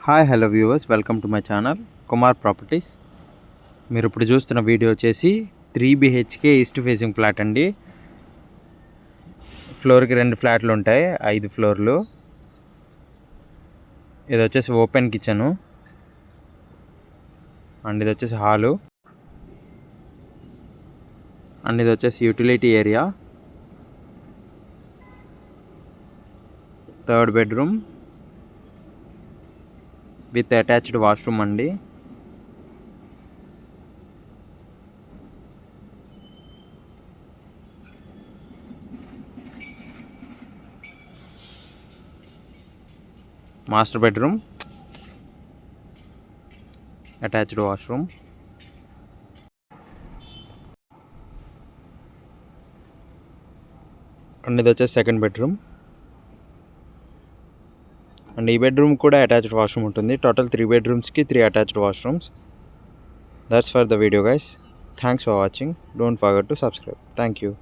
Hi hello viewers, welcome to my channel Kumar properties. మీరు ఇప్పుడు చూస్తున్న వీడియో వచ్చేసి 3 BHK ఈస్ట్ ఫేసింగ్ ఫ్లాట్ అండి. ఫ్లోర్కి 2 ఫ్లాట్లు ఉంటాయి, 5 ఫ్లోర్లు. ఇది వచ్చేసి ఓపెన్ కిచెను అండ్ ఇది వచ్చేసి హాలు అండ్ ఇది వచ్చేసి utility area, 3rd bedroom with attached washroom అండి. Master bedroom, attached washroom and ఇది వచ్చేసి 2nd బెడ్రూమ్ అండ్ ఈ బెడ్రూమ్ కూడా అటాచ్డ్ వాష్రూమ్ ఉంటుంది. టోటల్ 3 బెడ్రూమ్స్కి 3 attached washrooms. That's for the video guys. Thanks for watching. Don't forget to subscribe. Thank you.